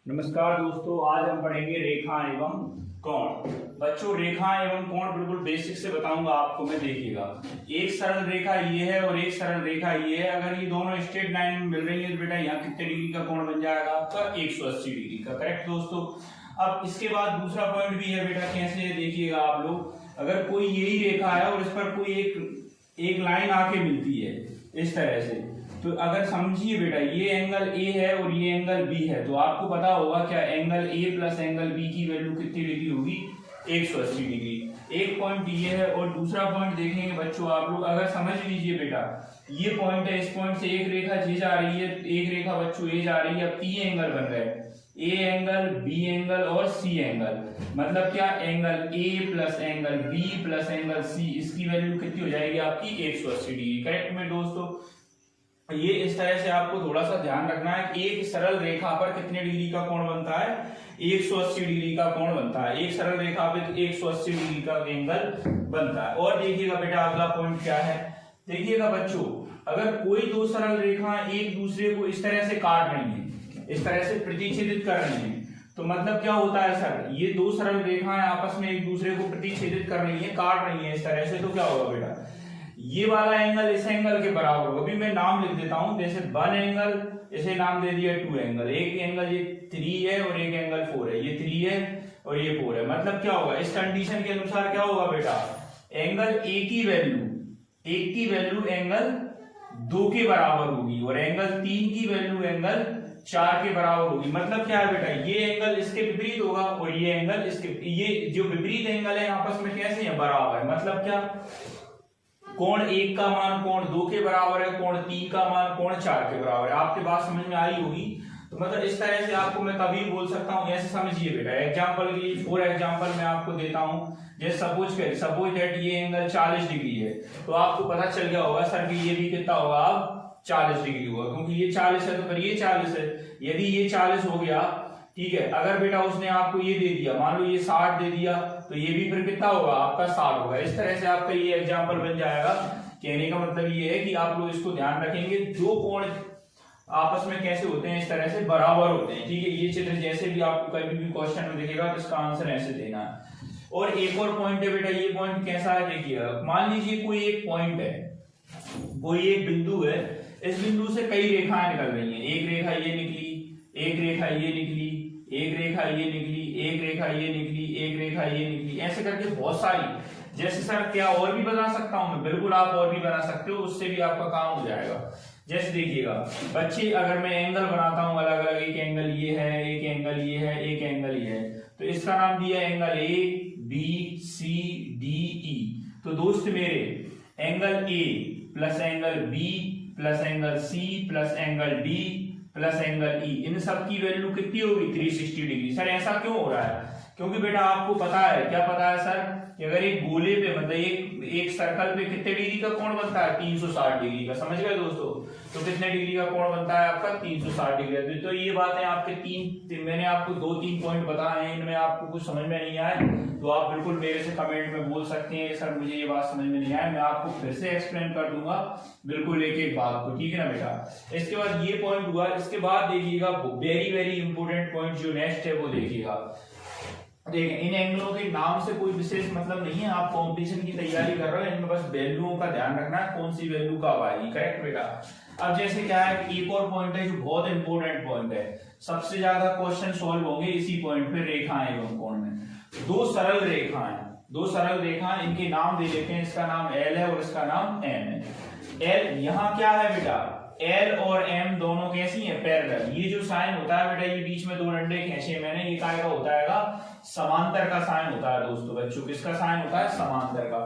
नमस्कार दोस्तों, आज हम पढ़ेंगे रेखा एवं कोण। बच्चों, रेखा एवं कोण बिल्कुल बेसिक से बताऊंगा आपको मैं। देखिएगा, एक सरल रेखा ये है और एक सरल रेखा ये है। अगर ये दोनों स्ट्रेट लाइन में मिल रही है तो बेटा यहाँ कितने डिग्री का कोण बन जाएगा आपका? 180 डिग्री का। करेक्ट दोस्तों। अब इसके बाद दूसरा पॉइंट भी है बेटा, कैसे है देखिएगा आप लोग। अगर कोई यही रेखा है और इस पर कोई एक लाइन आके मिलती है इस तरह से, तो अगर समझिए बेटा, ये एंगल ए है और ये एंगल बी है, तो आपको पता होगा क्या angle A plus angle B की वैल्यू कितनी डिग्री होगी? 180 डिग्री। एक पॉइंट ये है और दूसरा पॉइंट देखेंगे बच्चों आप लोग। अगर समझ लीजिए बेटा, ये पॉइंट है, इस पॉइंट से एक रेखा जे जा रही है, एक रेखा बच्चों ए जा रही है। अब 3 एंगल बन गए, ए एंगल, बी एंगल और सी एंगल। मतलब क्या, angle A plus angle B plus angle C, इसकी वैल्यू कितनी हो जाएगी आपकी? 180 डिग्री। करेक्ट में दोस्तों, ये इस तरह से आपको थोड़ा सा ध्यान रखना है कि एक सरल रेखा पर कितने डिग्री का कोण बनता है? 180 डिग्री का कोण बनता है। एक सरल रेखा पे 180 डिग्री का एंगल बनता है। और देखिएगा बेटा, अगला पॉइंट क्या है, देखिएगा बच्चों, अगर कोई दो सरल रेखाएं एक दूसरे को इस तरह से काट रही हैं, इस तरह से प्रतिच्छेदित कर रही हैं, तो मतलब क्या होता है सर, ये दो सरल रेखाएं आपस में एक दूसरे को प्रतिच्छेदित कर रही हैं, काट रही हैं इस तरह से, तो क्या होगा बेटा? ये वाला एंगल इस एंगल के बराबर होगा। अभी मैं नाम लिख देता हूं, जैसे 1 एंगल, इसे नाम दे दिया 2 एंगल। एक एंगल ये 3 है और एक एंगल 4 है। ये 3 है और ये 4 है। मतलब क्या होगा, इस कंडीशन के अनुसार क्या होगा बेटा, एंगल ए की वैल्यू एंगल 2 के बराबर होगी और एंगल 3 की वैल्यू एंगल 4 के बराबर होगी। मतलब क्या है बेटा, ये एंगल इसके विपरीत होगा और ये एंगल इसके, ये जो विपरीत एंगल है आपस में कैसे है? बराबर। मतलब क्या, कोण 1 का मान कोण 2 के बराबर है, कोण 3 का मान कोण 4 के बराबर है। आपके बात समझ में आई होगी। तो मतलब इस तरह से आपको मैं कभी बोल सकता हूं, ऐसे समझिए बेटा। एग्जांपल के लिए 4 एग्जांपल मैं आपको देता हूं। जैसे सपोज दैट ये एंगल 40 डिग्री है, तो आपको पता चल गया होगा सर कि ये भी कितना होगा? अब 40 डिग्री होगा, क्योंकि ये 40 है तो फिर ये 40 है। यदि ये 40 हो गया, ठीक है। अगर बेटा उसने आपको ये दे दिया, मान लो ये 60 दे दिया, तो ये भी फिर कितना होगा? आपका 60 होगा। इस तरह से आपका ये एग्जांपल बन जाएगा। कहने का मतलब ये है कि आप लोग इसको ध्यान रखेंगे, दो कोण आपस में कैसे होते हैं? इस तरह से बराबर होते हैं। ठीक है, ये चित्र जैसे भी आपको कभी भी क्वेश्चन में दिखेगा तो इसका आंसर ऐसे देना है। और एक और पॉइंट है बेटा, ये पॉइंट कैसा है देखिएगा। मान लीजिए कोई एक पॉइंट है, कोई एक बिंदु है, इस बिंदु से कई रेखाएं निकल रही हैं। एक रेखा ये निकली, एक रेखा ये निकली, एक रेखा ये निकली, एक रेखा ये निकली, एक रेखा ये निकली, ऐसे करके बहुत सारी। जैसे सर क्या और भी बना सकता हूं मैं? बिल्कुल आप और भी बना सकते हो, उससे भी आपका काम हो जाएगा। जैसे देखिएगा बच्चे, अगर मैं एंगल बनाता हूं अलग अलग, एक एंगल ये है, एक एंगल ये है, एक एंगल ये है, तो इसका नाम दिया angle A B C D E. तो दोस्त मेरे, angle A plus angle B plus angle C plus angle D plus angle E, इन सब की वैल्यू कितनी होगी? 360 डिग्री। सर ऐसा क्यों हो रहा है? क्योंकि बेटा आपको पता है, क्या पता है सर, कि अगर एक गोले पे, मतलब एक सर्कल पे कितने डिग्री का कोण बनता है? 360 डिग्री का। समझ गए दोस्तों? तो कितने डिग्री का कोण बनता है आपका? 360 डिग्री। तो ये बातें आपके मैंने आपको 2-3 पॉइंट बताए हैं, इनमें आपको कुछ समझ में नहीं आए तो आप बिल्कुल मेरे से कमेंट में बोल सकते हैं, सर मुझे ये बात समझ में नहीं आया, मैं आपको फिर से एक्सप्लेन कर दूंगा बिल्कुल एक एक बात को। ठीक है ना बेटा? इसके बाद ये पॉइंट हुआ। इसके बाद देखिएगा वेरी वेरी इंपोर्टेंट पॉइंट जो नेक्स्ट है वो देखिएगा। देखिए, इन एंगलों के नाम से कोई विशेष मतलब नहीं है, आप कंपटीशन की तैयारी कर रहे हो, इनमें बस वैल्यूओं का ध्यान रखना है, कौन सी वैल्यू कब आएगी। करेक्ट बेटा? अब जैसे क्या है कि एक और पॉइंट है जो बहुत इंपॉर्टेंट पॉइंट है, सबसे ज्यादा क्वेश्चन सॉल्व होंगे इसी पॉइंट पे, रेखाएं एवं कोण में। दो सरल रेखाएं, इनके नाम दे देते हैं। इसका नाम एल है और इसका नाम एम है। एल, यहाँ क्या है बेटा, एल और एम दोनों कैसी हैं? पैरेलल। ये जो साइन होता है बेटा, ये बीच में 2 डंडे खींचे मैंने, ये काय का होता है? समांतर का साइन होता है दोस्तों। बच्चों, किसका साइन होता है? समांतर का।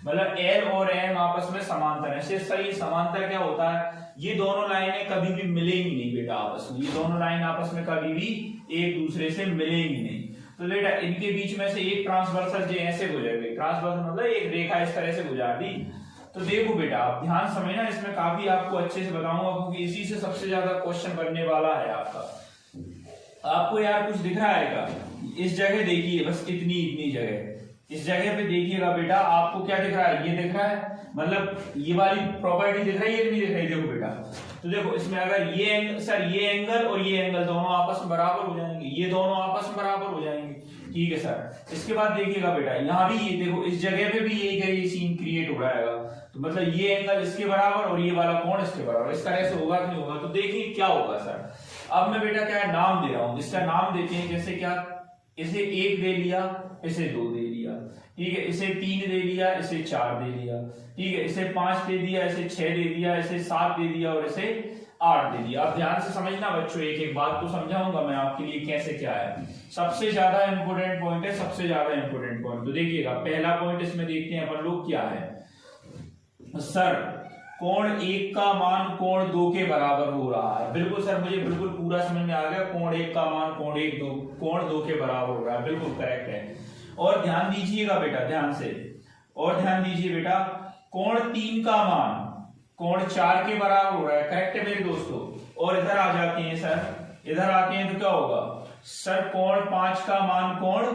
मतलब एल और एम आपस में समांतर है। सही, समांतर क्या होता है? ये दोनों लाइनें कभी भी मिलेंगी नहीं बेटा आपस में। ये दोनों लाइन आपस में कभी भी एक दूसरे से मिलेंगी नहीं। तो बेटा इनके बीच में से एक ट्रांसवर्सल जो ऐसे गुजर गई, ट्रांसवर्सल मतलब एक रेखा इस तरह से गुजार दी। तो देखो बेटा, आप ध्यान समझना, इसमें काफी आपको अच्छे से बताऊंगा, क्योंकि इसी से सबसे ज्यादा क्वेश्चन बनने वाला है आपका। आपको यार कुछ दिख रहा है क्या? इस जगह देखिए, बस इतनी जगह, इस जगह पे देखिएगा बेटा, आपको क्या दिख रहा है? ये दिख रहा है। मतलब ये वाली प्रॉपर्टी दिख रही है कि नहीं दिख रही? देखो बेटा, तो देखो इसमें अगर ये एंगल सर, ये एंगल और ये एंगल दोनों आपस में बराबर हो जाएंगे, ये दोनों आपस में बराबर हो जाएंगे, ठीक है सर। इसके बाद देखिएगा बेटा, यहाँ भी ये देखो, इस जगह पे भी ये सीन क्रिएट हो रहा है, तो मतलब ये एंगल इसके बराबर और ये वाला कोण इसके बराबर, इस तरह से होगा कि नहीं होगा? तो देखिए क्या होगा सर। अब मैं बेटा क्या नाम दे रहा हूँ, इसका नाम देते हैं, जैसे क्या, इसे 1 दे लिया, इसे 2 दे लिया, ठीक है, इसे 3 दे लिया, इसे 4 दे लिया, ठीक है, इसे 5 दे दिया, इसे 6 दे दिया, इसे 7 दे दिया और इसे 8 दे दिया। अब ध्यान से समझना बच्चों, एक एक बात को समझाऊंगा मैं आपके लिए कैसे क्या है। सबसे ज्यादा इंपोर्टेंट पॉइंट है, सबसे ज्यादा इंपोर्टेंट पॉइंट। तो देखिएगा पहला पॉइंट इसमें देखते हैं अपन लोग क्या है। सर कोण 1 का मान कोण 2 के बराबर हो रहा है। बिल्कुल सर, मुझे बिल्कुल पूरा समझ में आ गया। कोण 1 का मान कोण 2 के बराबर हो रहा है, बिल्कुल करेक्ट है। और ध्यान दीजिएगा बेटा, ध्यान से, और ध्यान दीजिए बेटा, कोण 3 का मान कोण 4 के बराबर हो रहा है, करेक्ट है मेरे दोस्तों। और इधर आ जाते हैं सर, इधर आते हैं तो क्या होगा सर, कोण 5 का मान कोण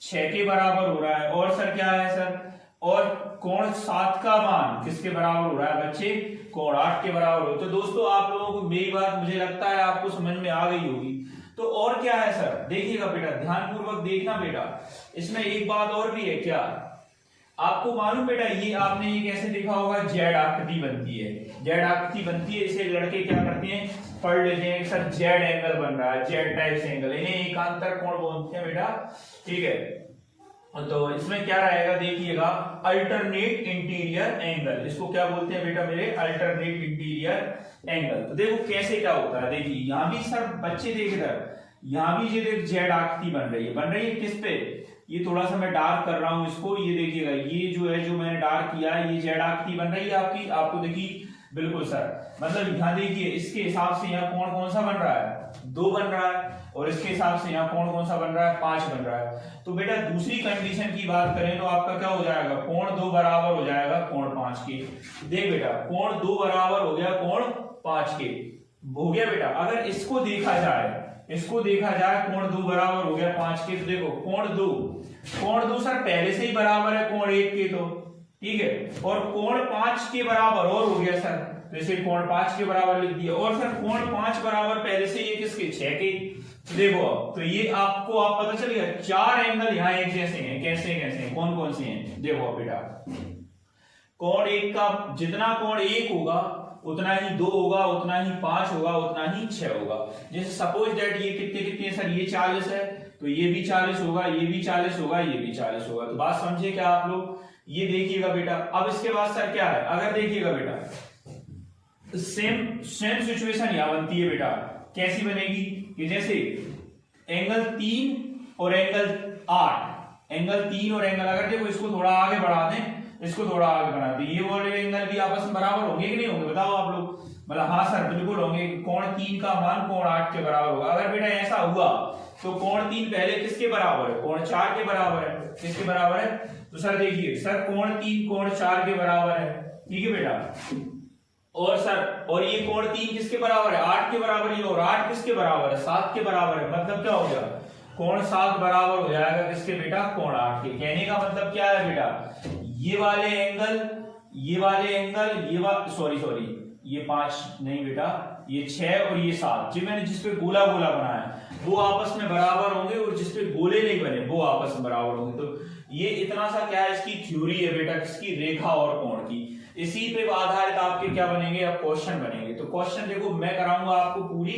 6 के बराबर हो रहा है। और सर क्या है सर, और कोण 7 का मान किसके बराबर हो रहा है बच्चे? कोण 8 के बराबर हो। तो दोस्तों आप लोगों को मेरी बात मुझे लगता है आपको समझ में आ गई होगी। तो और क्या है सर, देखिएगा बेटा, ध्यानपूर्वक देखना बेटा, इसमें एक बात और भी है। क्या आपको मालूम बेटा, ये आपने ये कैसे देखा होगा, जेड आकृति बनती है, जेड आकृति बनती है। इसे लड़के क्या करते हैं, पढ़ लेते हैं सर, जेड एंगल बन रहा है, जेड टाइप एंगल, इन्हें एकांतर कोण बोलते हैं बेटा, ठीक है। तो इसमें क्या रहेगा देखिएगा, अल्टरनेट इंटीरियर एंगल, इसको क्या बोलते हैं बेटा मेरे, अल्टरनेट इंटीरियर एंगल। तो देखो कैसे क्या होता है, देखिए यहां भी सर बच्चे देख इधर, यहां भी ये देख जेड आकृति बन रही है किस पे, ये थोड़ा सा मैं डार्क कर रहा हूं इसको, ये देखिएगा, ये जो है, जो मैंने डार्क किया है, ये जेड आकृति बन रही है आपकी, आपको देखिए, बिल्कुल सर। मतलब यहां देखिए, इसके हिसाब से यहाँ कोण कौन सा बन रहा है, 2 बन रहा है, और इसके हिसाब से यहाँ कोण कौन सा बन रहा है, 5 बन रहा है। तो बेटा दूसरी कंडीशन की बात करें तो आपका क्या हो जाएगा, कोण 2 बराबर हो जाएगा कोण 5 के। देख बेटा, कोण 2 बराबर हो गया कोण 5 के, हो गया बेटा। अगर इसको देखा जाए, कोण 2 बराबर हो गया 5 के, तो देखो कोण 2 सर पहले से ही बराबर है कोण 1 के, तो ठीक है, और कोण 5 के बराबर और हो गया सर, तो इसे कोण 5 के बराबर लिख दिया। और सर कोण 5 बराबर पहले से ये किसके, 6 के। देखो अब तो ये आपको आप पता चल गया, 4 एंगल यहाँ एक जैसे हैं, कैसे हैं, कौन कौन से हैं। देखो बेटा, कोण 1 का जितना कोण 1 होगा उतना ही 2 होगा, उतना ही 5 होगा, उतना ही 6 होगा। जैसे सपोज दैट ये कितने सर, ये 40 है, तो ये भी 40 होगा, ये भी 40 होगा, ये भी 40 होगा। तो बात समझे क्या आप लोग, ये देखिएगा बेटा। अब इसके बाद सर क्या है, अगर देखिएगा बेटा, सेम सिचुएशन यहां बनती है बेटा, कैसी बनेगी कि जैसे एंगल 3 और एंगल 8, एंगल 3 और एंगल, अगर देखो इसको थोड़ा आगे बढ़ा दें, इसको थोड़ा आगे बढ़ा दें, ये वाले एंगल भी आपस में बराबर होंगे कि नहीं होंगे, बताओ आप लोग। मतलब हाँ सर बिल्कुल होंगे, कोण 3 का मान कोण 8 के बराबर होगा। अगर बेटा ऐसा हुआ तो कोण 3 पहले किसके बराबर है, कोण 4 के बराबर है, किसके बराबर है, तो सर देखिए सर, कोण 3 कोण 4 के बराबर है, ठीक है बेटा। और सर, और ये कोण 3 किसके बराबर है, 8 के बराबर ही, और 8 किसके बराबर है, 7 के बराबर है। मतलब क्या हो गया, कोण 7 बराबर हो जाएगा किसके बेटा, कोण 8 के। कहने का मतलब क्या है बेटा, ये वाले एंगल, सॉरी ये 5 नहीं बेटा, ये 6 और ये 7, जो मैंने जिसपे गोला गोला बनाया वो आपस में बराबर होंगे, और जिसपे गोले नहीं बने वो आपस में बराबर होंगे। तो ये इतना सा क्या है, इसकी थ्योरी है बेटा, किसकी, रेखा और कोण की। इसी पे आधारित आपके क्या बनेंगे, अब क्वेश्चन बनेंगे। तो क्वेश्चन देखो मैं कराऊंगा आपको पूरी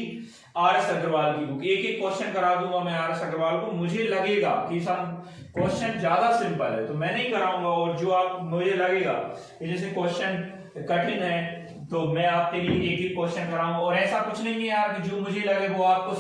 आर.एस. अग्रवाल की बुक, एक एक क्वेश्चन करा दूंगा मैं आर.एस. अग्रवाल को। मुझे लगेगा कि क्वेश्चन ज्यादा सिंपल है तो मैं नहीं कराऊंगा, और जो आप मुझे लगेगा कि जैसे क्वेश्चन कठिन है तो मैं आपके लिए एक एक क्वेश्चन कराऊंगा। और ऐसा कुछ नहीं है यार कि जो मुझे लगे वो आपको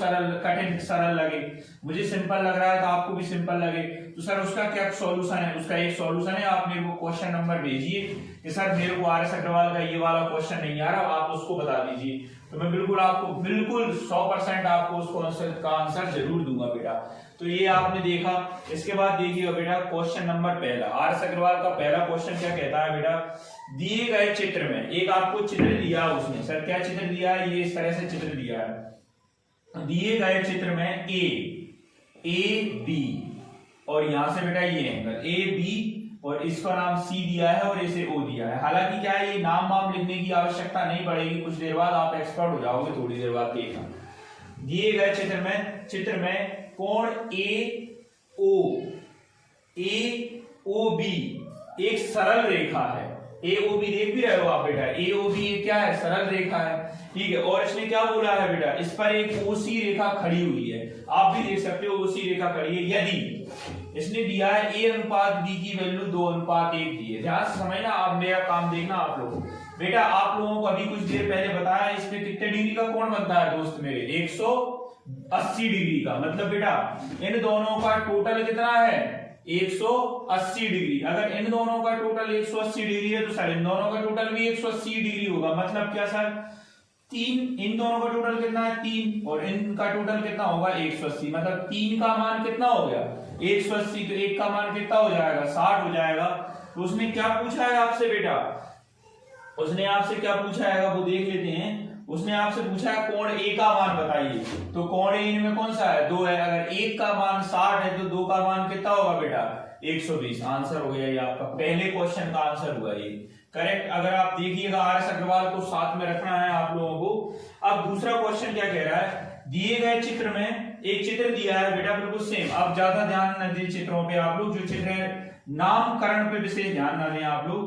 कठिन सरल लगे, मुझे सिंपल लग रहा है तो आपको भी सिंपल लगे। तो सर उसका क्या सॉल्यूशन है, उसका एक सॉल्यूशन है, आप मेरे को क्वेश्चन नंबर भेजिए कि सर मेरे को आर.एस. अग्रवाल का ये वाला क्वेश्चन नहीं आ रहा, आप उसको बता दीजिए, तो मैं बिल्कुल आपको 100% आपको उसको का आंसर जरूर दूंगा बेटा। तो ये आपने देखा। इसके बाद देखिएगा बेटा, क्वेश्चन नंबर पहला, आर.एस. अग्रवाल का पहला क्वेश्चन क्या कहता है बेटा, दिए गए चित्र में, एक आपको चित्र दिया उसने, सर क्या चित्र दिया है, ये इस तरह से चित्र दिया है, दिए गए चित्र में ए बी, और यहां से बेटा ये एंगल ए बी, और इसका नाम सी दिया है और इसे ओ दिया है। हालांकि क्या है, ये नाम वाम लिखने की आवश्यकता नहीं पड़ेगी, कुछ देर बाद आप एक्सपर्ट हो जाओगे, थोड़ी देर बाद देखना। दिए गए चित्र में कोण AOB एक सरल रेखा है। AOB देख भी रहे हो आप बेटा, AOB क्या है, सरल रेखा है, ठीक है। और इसने क्या बोला है बेटा, इस पर एक OC रेखा खड़ी हुई है, आप भी देख सकते हो OC रेखा खड़ी है। यदि इसने दिया है A/B की वैल्यू 2:1 दी है। ध्यान से समझना, आप मेरा काम देखना आप लोग। बेटा आप लोगों को अभी कुछ देर पहले बताया इसमें कितने डिग्री का कोण बनता है दोस्त मेरे, 180 डिग्री का। मतलब बेटा इन दोनों का टोटल कितना है, 180 डिग्री। अगर इन दोनों का टोटल 180 डिग्री है तो सर इन दोनों का टोटल भी 180 डिग्री होगा। मतलब क्या सर, 3, इन दोनों का टोटल कितना है 3 और इनका टोटल कितना होगा 180। मतलब 3 का मान कितना हो गया 180, तो 1 का मान कितना हो जाएगा 60 हो जाएगा। तो उसने क्या पूछा है आपसे बेटा, उसने आपसे क्या पूछा है वो देख लेते हैं। उसने आपसे पूछा है कोण A का मान बताइए, तो कोण A इनमें कौन सा है, 2 है। अगर 1 का मान 60 है तो 2 का मान कितना होगा बेटा 120। आंसर हो गया ये आपका, पहले क्वेश्चन का आंसर हुआ ये करेक्ट। अगर आप देखिएगा RS अग्रवाल को साथ में रखना है आप लोगों को। अब दूसरा क्वेश्चन क्या कह रहा है, दिए गए चित्र में एक चित्र दिया है बेटा बिल्कुल सेम। आप ज्यादा ध्यान न दें चित्रों पे, आप लोग जो चित्र है नामकरण पे विशेष ध्यान न दें आप लोग।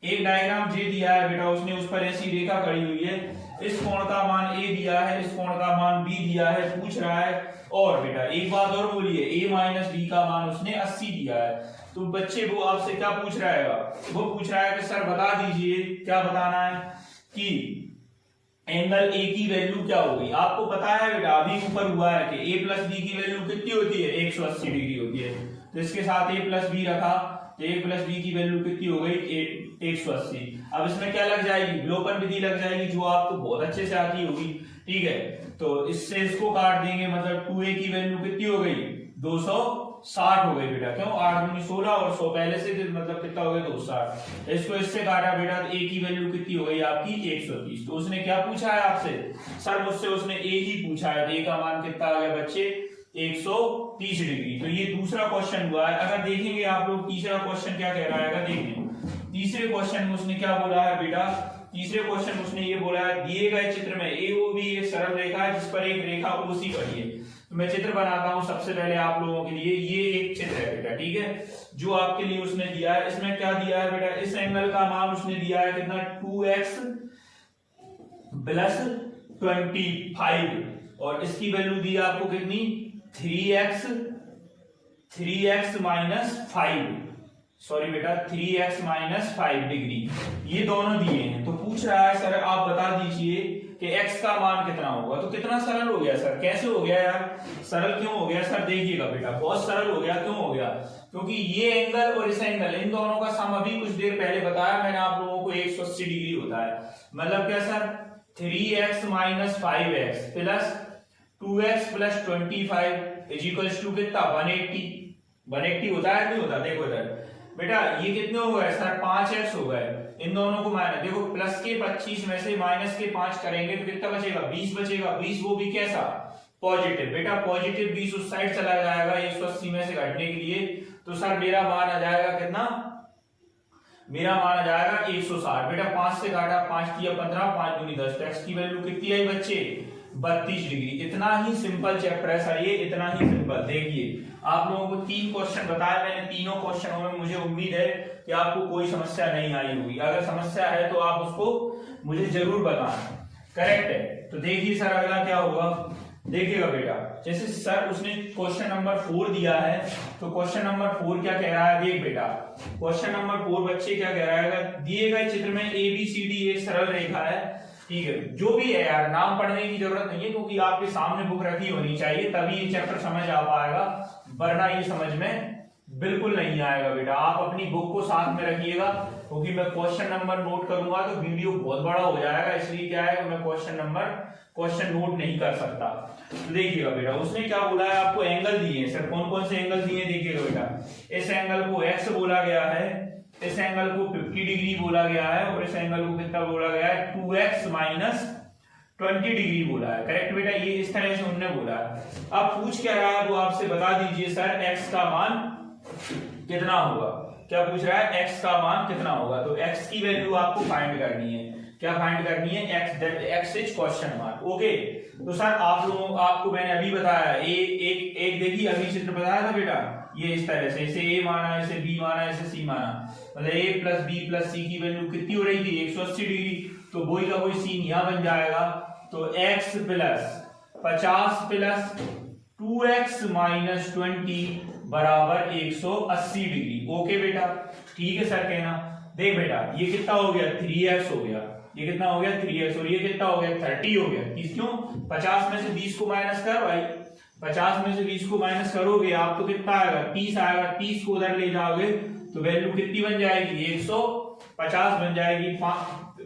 एक डायग्राम जे दिया है बेटा, उसने उस पर ऐसी रेखा खड़ी हुई है, इस कोण का मान A दिया है, इस कोण का मान B दिया है, पूछ रहा है। और बेटा एक बात और बोलिए, A-B का मान उसने 80 दिया है। तो बच्चे वो आपसे क्या पूछ रहा है, वो पूछ रहा है कि सर बता दीजिए, क्या बताना है कि एंगल A की वैल्यू क्या होगी। आपको पता है बेटा अभी ऊपर हुआ है कि A+B की वैल्यू कितनी होती है 180 डिग्री होती है। तो इसके साथ A+B रखा तो A+B की वैल्यू कितनी हो गई 180। अब इसमें क्या लग जाएगी, विलोपन विधि लग जाएगी, जो आपको बहुत अच्छे से आती होगी, ठीक है। तो इससे इसको काट देंगे, मतलब 2A की वैल्यू कितनी हो गई 260 हो गई बेटा। क्यों, 8 दूनी 16 और 100 पहले से, मतलब कितना हो गया 260। इसको इससे काटा बेटा तो A की वैल्यू कितनी हो गई आपकी 130। तो उसने क्या पूछा है आपसे, सर मुझसे उसने A ही पूछा है। A का मान कितना आ गया बच्चे 130 डिग्री। तो ये दूसरा क्वेश्चन हुआ है। अगर देखेंगे आप लोग तीसरा क्वेश्चन क्या कह रहा है, देखिए तीसरे क्वेश्चन में उसने क्या बोला है बेटा, तीसरे क्वेश्चन में उसने ये बोला है दिए गए चित्र में AOB एक सरल रेखा है जिस पर एक रेखा OC पड़ी है। तो मैं चित्र बनाता हूं सबसे पहले आप लोगों के लिए। ये एक चित्र है बेटा, ठीक है, जो आपके लिए उसने दिया है। इसमें क्या दिया है बेटा, इस एंगल का मान उसने दिया है कितना 2x + 25 और इसकी वैल्यू दी आपको कितनी 3x - 5, सॉरी बेटा 3x - 5 डिग्री, ये दोनों दिए हैं। तो पूछ रहा है सर आप बता दीजिए कि x का मान कितना होगा। तो कितना सरल हो गया सर, कैसे हो गया यार, सरल क्यों हो गया सर, देखिएगा बेटा बहुत सरल हो गया। क्यों हो गया, क्योंकि ये एंगल और इस एंगल इन दोनों का सम अभी कुछ देर पहले बताया मैंने आप लोगों को 180 डिग्री होता है। मतलब क्या सर 3x - 5x + 2x + 25 = कितना 180 होता है नहीं होता। देखो इधर बेटा ये कितने हो गए सर 5x हो गए। इन दोनों को माइनस, देखो प्लस के 25 में से माइनस के 5 करेंगे तो कितना बचेगा 20 बचेगा। 20 वो भी कैसा पॉजिटिव, बेटा पॉजिटिव 20 उस साइड चला जाएगा 180 में से घटने के लिए। तो सर मेरा मान आ जाएगा कितना, मेरा मान आ जाएगा 160। बेटा 5 से काटा 5 किया 15, 5 दूनी 10, x की वैल्यू कितनी आई बच्चे 32 डिग्री। इतना ही सिंपल चैप्टर है सर ये, इतना ही सिंपल। देखिए आप लोगों को 3 क्वेश्चन बताए मैंने, तीनों क्वेश्चनों में मुझे उम्मीद है कि आपको कोई समस्या नहीं आई होगी। अगर समस्या है तो आप उसको मुझे जरूर बताना, करेक्ट है। तो देखिए सर अगला क्या होगा, देखिएगा बेटा जैसे सर उसने क्वेश्चन नंबर 4 दिया है। तो क्वेश्चन नंबर 4 क्या कह रहा है, देख बेटा क्वेश्चन नंबर 4 बच्चे क्या कह रहा है, दिए गए चित्र में ABCD एक सरल रेखा है, ठीक है। जो भी है यार नाम पढ़ने की जरूरत नहीं है क्योंकि आपके सामने बुक रखी होनी चाहिए तभी ये चैप्टर समझ आ पाएगा, वरना ये समझ में बिल्कुल नहीं आएगा। बेटा आप अपनी बुक को साथ में रखिएगा क्योंकि मैं क्वेश्चन नंबर नोट करूंगा तो वीडियो बहुत बड़ा हो जाएगा, इसलिए क्या है मैं क्वेश्चन नोट नहीं कर सकता। तो देखिएगा बेटा उसने क्या बोला है, आपको एंगल दिए हैं सर, कौन कौन से एंगल दिए देखिएगा बेटा। इस एंगल को x बोला गया है, इस एंगल को 50 डिग्री बोला गया है और इस एंगल को कितना बोला गया है 2x - 20 डिग्री बोला है, करेक्ट बेटा। ये इस तरह से उन्होंने बोला है। अब पूछ क्या रहा है वो आपसे बता दीजिए सर x का मान कितना होगा। क्या पूछ रहा है, x का मान कितना होगा। तो x की वैल्यू आपको फाइंड करनी है। क्या फाइंड करनी है, x is question mark. Okay, तो सर आपको मैंने अभी बताया, एक देखिए अभी चित्र बताया था बेटा, ये इस तरह से, इसे a माना, इसे b माना, इसे c माना, मतलब a plus b plus c की वैल्यू कितनी हो रही थी, 180 डिग्री। तो वही का वही सीन यहाँ बन जाएगा। तो x plus 50 plus 2x minus 20 बराबर 180 डिग्री। ओके बेटा, ठीक है सर कहना। देख बेटा, ये कितना हो गया, 3x हो गया, ये कितना हो गया 3x, और ये कितना हो गया 30 हो गया। क्यों, 50 में से 20 को माइनस कर भाई, 50 में से 20 को माइनस करोगे आप तो कितना आएगा, 30 आएगा। 30 को उधर ले जाओगे तो वैल्यू कितनी बन जाएगी, 150 बन जाएगी।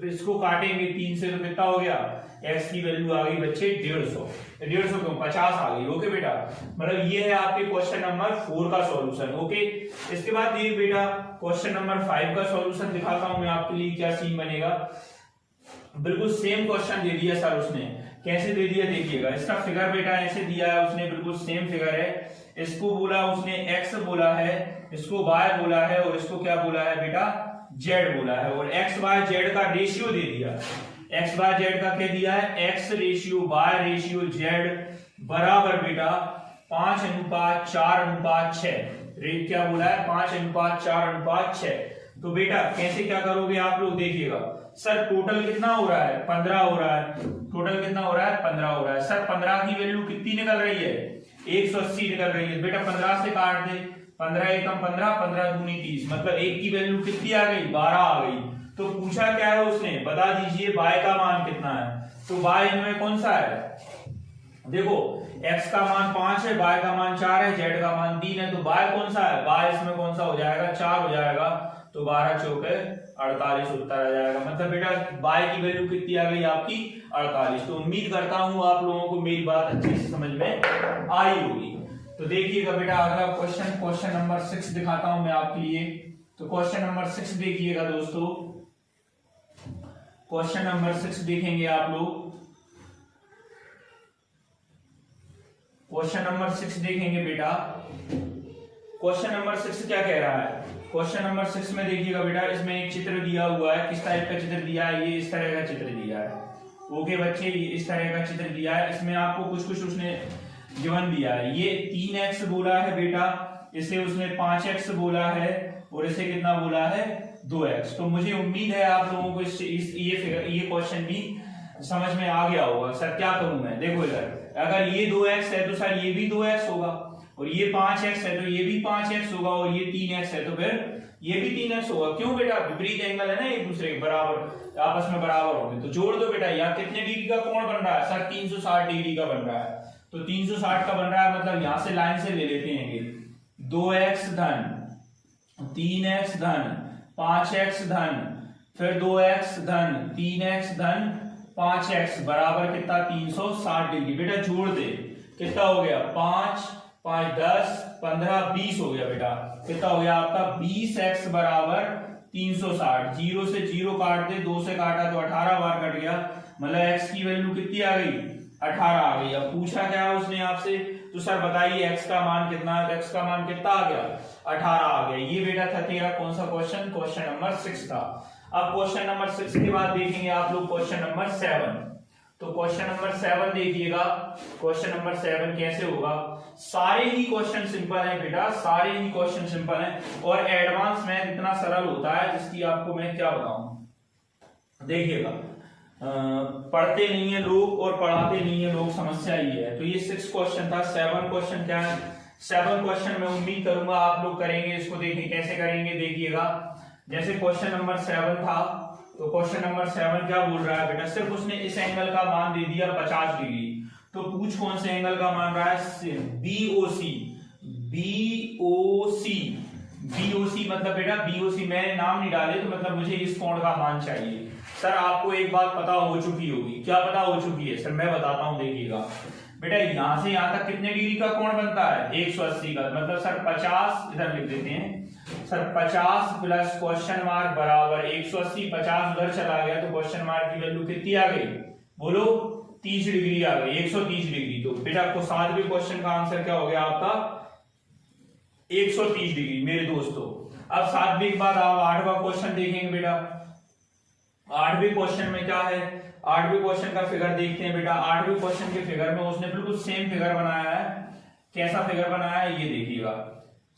इसको काटेंगे 3 से तो कितना हो गया, x की वैल्यू आ गई बच्चे 150। 150 क्यों, 50 आ गई। ओके बेटा, मतलब ये है आपके क्वेश्चन नंबर 4 का सॉल्यूशन। ओके, इसके बाद ये बेटा क्वेश्चन नंबर 5 का सॉल्यूशन दिखाता हूं मैं आपके लिए, क्या सीन बनेगा। बिल्कुल सेम क्वेश्चन दे दिया सर उसने, कैसे दे दिया देखिएगा। इसका फिगर बेटा ऐसे दिया है उसने, बिल्कुल सेम फिगर है। इसको बोला उसने x बोला है, इसको y बोला है, और इसको क्या बोला है बेटा, z बोला है। और x y z का रेशियो दे दिया, x y z का क्या दिया है, x ratio y ratio z बराबर बेटा 5:4:6। क्या बोला है, 5:4:6। तो बेटा कैसे क्या करोगे आप लोग देखिएगा। सर टोटल कितना हो रहा है, 15 हो रहा है। टोटल कितना हो रहा है, 15 हो रहा है। सर 15 की वैल्यू कितनी निकल रही है, 180 निकल रही है। बेटा 15 से काट दे, 15 एकम 15, 15 दूनी 30, मतलब 1 की वैल्यू कितनी आ गई, 12 आ गई। तो पूछा क्या है उसने, बता दीजिए y का मान कितना है। तो y इनमें कौन सा है, देखो x का मान 5 है, y का मान 4 है, z का मान 3 है। तो y कौन सा है, y इसमें कौन सा हो जाएगा, 4 हो जाएगा। तो 12 चौके 48 उत्तर आ जाएगा। मतलब बेटा y की वैल्यू कितनी आ गई आपकी, 48। तो उम्मीद करता हूं आप लोगों को मेरी बात अच्छे से समझ में आई होगी। तो देखिएगा बेटा अगला क्वेश्चन, क्वेश्चन नंबर 6 दिखाता हूं मैं आपके लिए। तो क्वेश्चन नंबर 6 देखिएगा दोस्तों, क्वेश्चन नंबर 6 देखेंगे आप लोग। क्वेश्चन नंबर 6 देखेंगे बेटा। क्वेश्चन नंबर 6 क्या कह रहा है, क्वेश्चन नंबर 6 में देखिएगा बेटा, इसमें एक चित्र दिया हुआ है। किस टाइप का चित्र दिया है, ये इस तरह का चित्र दिया है। ओके बच्चे, ये इस तरह का चित्र दिया है। इसमें आपको कुछ कुछ उसने गिवन दिया है। ये 3x बोला है बेटा, इसे उसने 5x बोला है, और इसे कितना बोला है, 2x। तो मुझे उम्मीद है आप लोगों को ये क्वेश्चन भी समझ में आ गया होगा। सर क्या करूं मैं, देखो इधर, अगर ये 2x है तो सर ये भी 2x होगा, और ये 5x है तो ये भी 5x होगा, और ये 3x है तो फिर ये भी 3x होगा। क्यों बेटा, विपरीत एंगल है ना एक दूसरे के बराबर, आपस में बराबर होंगे। तो जोड़ दो बेटा, यहाँ कितने डिग्री का कोण बन रहा है, सर 360 डिग्री का बन रहा है। तो 360 का बन रहा है, मतलब यहां से लाइन से ले लेते हैं, 2x धन 3x धन 5x धन फिर 2x धन 3x धन 5x बराबर कितना, 360 डिग्री। बेटा जोड़ दे, कितना हो गया, 5 5 10 15 20 हो गया। बेटा कितना हो गया आपका, 20x बराबर 360। 0 से 0 काट दे, 2 से काटा तो 18 बार कट गया, मतलब x की वैल्यू कितनी आ गई, 18 आ गई। अब पूछा क्या है उसने आपसे, तो सर बताइए x का मान कितना है। x का मान कितना आ गया, 18 आ गया। ये बेटा था तेरा कौन सा क्वेश्चन, क्वेश्चन नंबर 6 था। अब क्वेश्चन नंबर 6 के बाद देखेंगे आप लोग क्वेश्चन नंबर 7। तो क्वेश्चन नंबर 7 देखिएगा। क्वेश्चन नंबर 7 कैसे होगा, सारे ही क्वेश्चन सिंपल है बेटा, सारे ही क्वेश्चन सिंपल है, और एडवांस मैथ इतना सरल होता है जिसकी आपको मैं क्या बताऊं। देखिएगा पढ़ते नहीं है लोग और पढ़ाते नहीं है लोग, समस्या ये है। तो ये 6 क्वेश्चन था। 7 क्वेश्चन क्या है, 7 क्वेश्चन मैं उम्मीद करूंगा आप लोग करेंगे। इसको देखिए कैसे करेंगे, देखिएगा। जैसे क्वेश्चन नंबर 7 था, तो क्वेश्चन नंबर 7 क्या बोल रहा है बेटा, सिर्फ उसने इस एंगल का मान दे दिया 50 डिग्री। तो पूछ कौन से एंगल का मान रहा है, BOC। BOC मतलब बेटा BOC मैंने नाम नहीं डाले, तो मतलब मुझे इस कोण का मान चाहिए। सर आपको एक बात पता हो चुकी होगी, क्या पता हो चुकी है, सर मैं बताता हूं, देखिएगा बेटा। यहां से यहां तक कितने डिग्री का कोण बनता है, 180 का। मतलब सर 50 इधर लिख देते हैं, सर 50 प्लस क्वेश्चन मार्क बराबर 180। 50 उधर चला गया तो क्वेश्चन मार्क की वैल्यू कितनी आ गई, बोलो 30 डिग्री आ गई, 130 डिग्री। तो बेटा आपको 7वें क्वेश्चन का आंसर क्या हो गया आपका, 130 डिग्री मेरे दोस्तों। अब 7वीं के बाद आप 8वां क्वेश्चन देखेंगे बेटा। 8वें क्वेश्चन में क्या है, 8वें क्वेश्चन का फिगर देखते हैं बेटा। 8वें क्वेश्चन के फिगर में उसने बिल्कुल सेम फिगर बनाया है। कैसा फिगर बनाया है ये देखिएगा,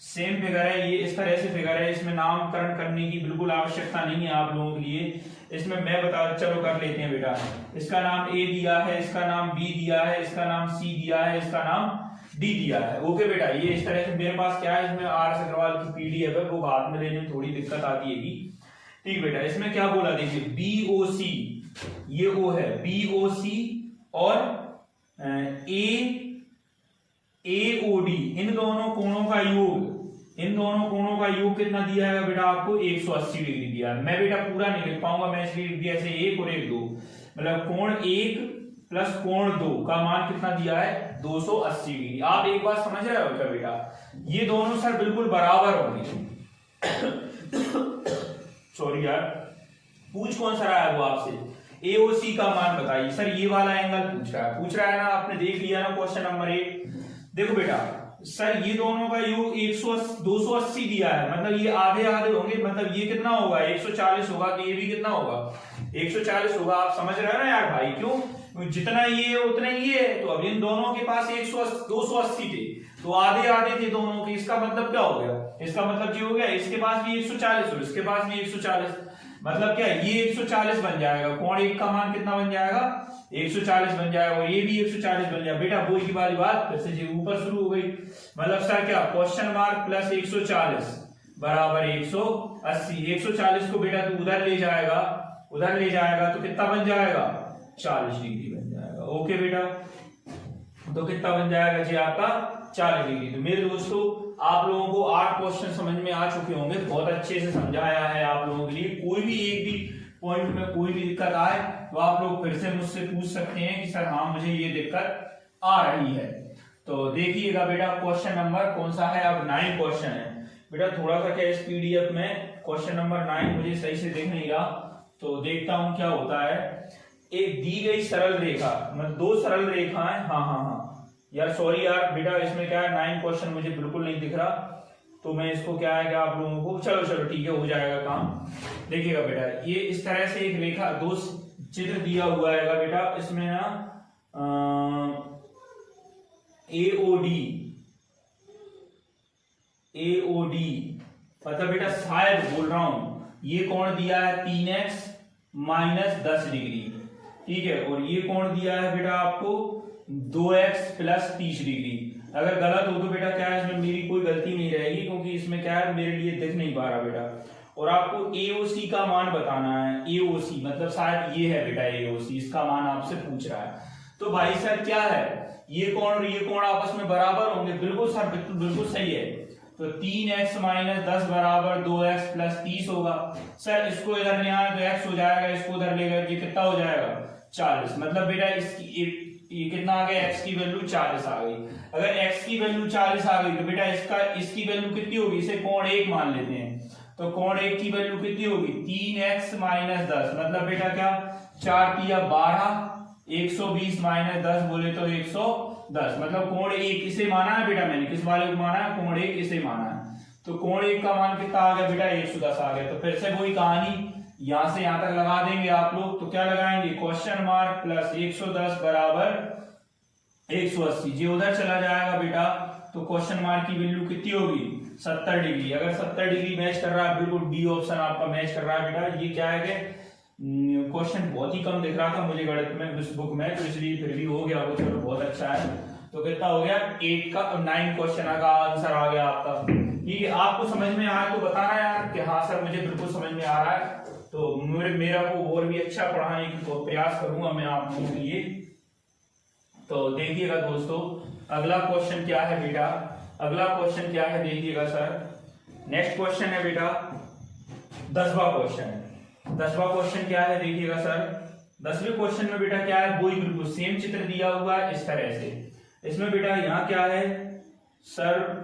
सेम फिगर है, ये इस तरह से फिगर है। इसमें नामकरण करने की बिल्कुल आवश्यकता नहीं है आप लोगों के लिए। इसमें मैं बता, चलो कर लेते हैं बेटा। इसका नाम ए दिया है, इसका नाम बी दिया है, इसका नाम सी दिया है, इसका नाम डी दिया है। ओके बेटा, ये इस तरह से मेरे पास क्या है, इसमें आर अग्रवाल की पीडीएफ है, वो हाथ में लेने में थोड़ी दिक्कत आती है। ठीक बेटा, इसमें क्या बोला देखिए, बी ओ सी, ये ओ है, बी ओ सी और ए ओ डी, इन दोनों कोणों का योग, इन दोनों कोणों का योग कितना दिया है बेटा आपको, 180 डिग्री दिया है। मैं बेटा पूरा नहीं लिख पाऊंगा, मैं इसलिए लिख दिया ऐसे 1 और 1 2, मतलब कोण 1 प्लस कोण 2 का मान कितना दिया है, 280 डिग्री। आप एक बात समझ रहे हो क्या बेटा, ये दोनों सर बिल्कुल बराबर होंगे। सॉरी यार, पूछ कौन सा रहा है वो आपसे, एओसी का मान बताइए। सर ये वाला एंगल पूछ रहा है ना, आपने देख लिया ना क्वेश्चन नंबर 1। देखो बेटा सर ये दोनों का योग 280 दिया है, मतलब ये आधे आधे होंगे, मतलब ये कितना होगा 140 होगा, तो ये भी कितना होगा 140 होगा। आप समझ रहे हो ना यार भाई, क्यों, जितना ये है उतना ही ये है। तो अब इन दोनों के पास 280 थे, तो आधे आधे थे दोनों के। इसका मतलब क्या हो गया, इसका मतलब ये हो गया इसके पास भी 140 और इसके पास भी 140, मतलब क्या ये 140 बन जाएगा। कोण 1 का मान कितना बन जाएगा, 140 बन जाएगा, और ये भी 140 बन जाएगा। बेटा वही वाली बात फिर से ऊपर शुरू हो गई, मतलब सर क्या, क्वेश्चन मार्क प्लस 140 बराबर 180। 140 को बेटा तू उधर ले जाएगा, उधर ले जाएगा तो कितना बन जाएगा, 40 डिग्री बन जाएगा। ओके बेटा, तो कितना बन जाएगा जी आपका 40 डिग्री। तो मेरे दोस्तों आप लोगों को 8 क्वेश्चन समझ में आ चुके होंगे, बहुत अच्छे से समझाया है आप लोगों के लिए। कोई भी एक भी पॉइंट में कोई भी दिक्कत आए तो आप लोग फिर से मुझसे पूछ सकते हैं कि सर हाँ मुझे ये दिक्कत आ रही है। तो देखिएगा बेटा क्वेश्चन नंबर कौन सा है, अब 9 क्वेश्चन है बेटा। थोड़ा सा क्या इस पीडीएफ में क्वेश्चन नंबर 9 मुझे सही से दिख नहीं रहा, तो देखता हूं क्या होता है। एक दी गई सरल रेखा, मतलब 2 सरल रेखाएं, हाँ यार सॉरी यार बेटा, इसमें क्या है 9 क्वेश्चन मुझे बिल्कुल नहीं दिख रहा, तो मैं इसको क्या है कि आप लोगों को, चलो ठीक है हो जाएगा काम। देखिएगा बेटा ये इस तरह से एक रेखा, 2 चित्र दिया हुआ है बेटा, इसमें ना एओडी मतलब बेटा शायद बोल रहा हूं, ये कोण दिया है 3x माइनस 10 डिग्री, ठीक है, और ये कोण दिया है बेटा आपको 2x प्लस 30 डिग्री। अगर गलत हो तो बेटा क्या है, इसमें मेरी कोई गलती नहीं रहेगी, क्योंकि इसमें क्या है मेरे लिए दिख नहीं पा रहा बेटा। और आपको एओसी का मान बताना है, एओसी मतलब शायद ये है बेटा एओसी, इसका मान आपसे पूछ रहा है। तो भाई सर क्या है, ये कोण और ये कोण आपस में बराबर होंगे, बिल्कुल सर बिल्कुल सही है। तो 3x माइनस 10 बराबर 2x प्लस 30 होगा। सर इसको इधर ले आए तो x हो जाएगा, इसको उधर ले गए ये कितना हो जाएगा 40, मतलब बेटा इसकी ये कितना आ गया, x की वैल्यू 40 आ गई। अगर x की वैल्यू 40 आ गई तो बेटा इसकी वैल्यू कितनी होगी, इसे कोण 1 मान लेते हैं, तो कोण 1 की वैल्यू कितनी होगी 3x माइनस 10, मतलब बेटा क्या 4 तिया 12, 120 माइनस 10 बोले तो 110, मतलब कोण 1 इसे माना है बेटा मैंने, किस वाले को माना है, कोण 1 इसे माना है। तो कोण 1 का मान कितना आ गया बेटा 110 आ गया। तो फिर से वही कहानी, यहां से यहां तक लगा देंगे आप लोग, तो क्या लगाएंगे क्वेश्चन मार्क प्लस 110 बराबर 180, जी उधर चला जाएगा बेटा, तो क्वेश्चन मार्क की वैल्यू कितनी होगी 70 डिग्री। अगर 70 डिग्री मैच कर रहा है, बिल्कुल डी ऑप्शन आपका मैच कर रहा है बेटा। ये क्या है कि क्वेश्चन बहुत ही कम दिख रहा था मुझे गणित में इस बुक में, तो इसलिए फिर भी हो गया वो, चलो बहुत अच्छा है। तो कितना हो गया 9 क्वेश्चन का आंसर आ गया आपका। ये आपको समझ में आया तो बताना यार कि हाँ सर मुझे बिल्कुल समझ में आ रहा है, तो मेरा को और भी अच्छा पढ़ाने की प्रयास करूंगा मैं आप लोगों के लिए। तो देखिएगा दोस्तों अगला क्वेश्चन क्या है बेटा, अगला क्वेश्चन क्या है देखिएगा सर। नेक्स्ट क्वेश्चन है बेटा 10वां क्वेश्चन है। 10वां क्वेश्चन क्या है देखिएगा सर। 10वें क्वेश्चन में बेटा क्या है, वही बिल्कुल सेम चित्र दिया हुआ है इस तरह से। इसमें बेटा यहाँ क्या है सर,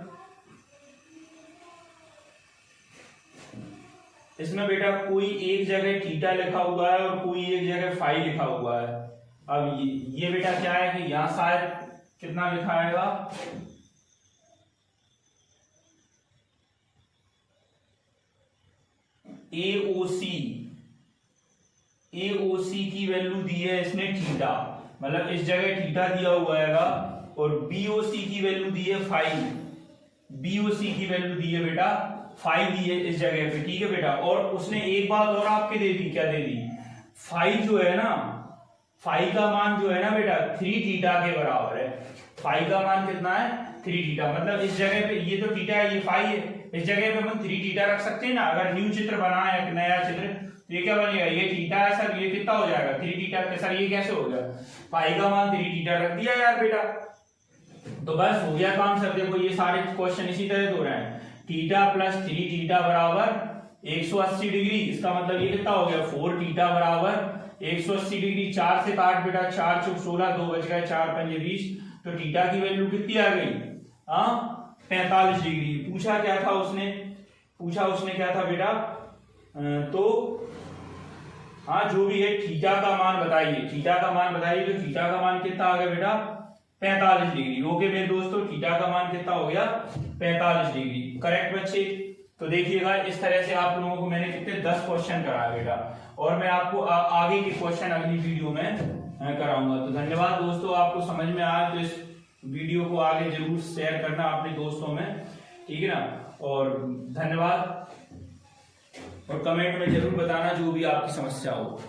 इसमें बेटा कोई एक जगह थीटा लिखा हुआ है और कोई एक जगह फाई लिखा हुआ है। अब ये बेटा क्या है कि यहां शायद कितना लिखा आएगा, AOC की वैल्यू दी है इसने थीटा, मतलब इस जगह थीटा दिया हुआ हैगा, और BOC की वैल्यू दी है फाई, BOC की वैल्यू दी है बेटा फाई दी है इस जगह पे, ठीक है बेटा। और उसने एक बात और आपके दे दी, क्या दे दी, फाई जो है ना, फाई का मान जो है ना बेटा 3 थीटा के बराबर है। फाई का मान कितना है, 3 थीटा, मतलब इस जगह पे ये तो थीटा है, ये फाई है, इस जगह पे हम 3 थीटा रख सकते हैं ना। अगर न्यू चित्र बना है, एक नया चित्र, तो ये क्या बनेगा, ये थीटा है सर, ये कितना हो जाएगा 3 थीटा, सर ये कैसे हो गया, फाई का मान 3 थीटा रख दिया यार बेटा, तो बस हो गया काम सर। देखो ये सारे क्वेश्चन इसी तरह हो रहे हैं, थीटा प्लस 3 थीटा बराबर 180 डिग्री, इसका मतलब ये कितना हो गया 4 थीटा बराबर 180 डिग्री। 4 से काट बेटा, 4 चौक 16, 2 बच गए, 4 पंजे 20, तो थीटा की वैल्यू कितनी आ गई, 45 डिग्री। पूछा क्या था उसने, क्या था बेटा, तो हाँ जो भी है थीटा का मान बताइए, तो थीटा का मान कितना आ गया बेटा 45 डिग्री। ओके मेरे दोस्तों, थीटा का मान कितना हो गया 45 डिग्री, करेक्ट बच्चे। तो देखिएगा इस तरह से आप लोगों को मैंने कितने 10 क्वेश्चन कराया बेटा, और मैं आपको आगे के क्वेश्चन अगली वीडियो में कराऊंगा। तो धन्यवाद दोस्तों, आपको समझ में आया तो इस वीडियो को आगे जरूर शेयर करना अपने दोस्तों में, ठीक है ना, और धन्यवाद, और कमेंट में जरूर बताना जो भी आपकी समस्या हो।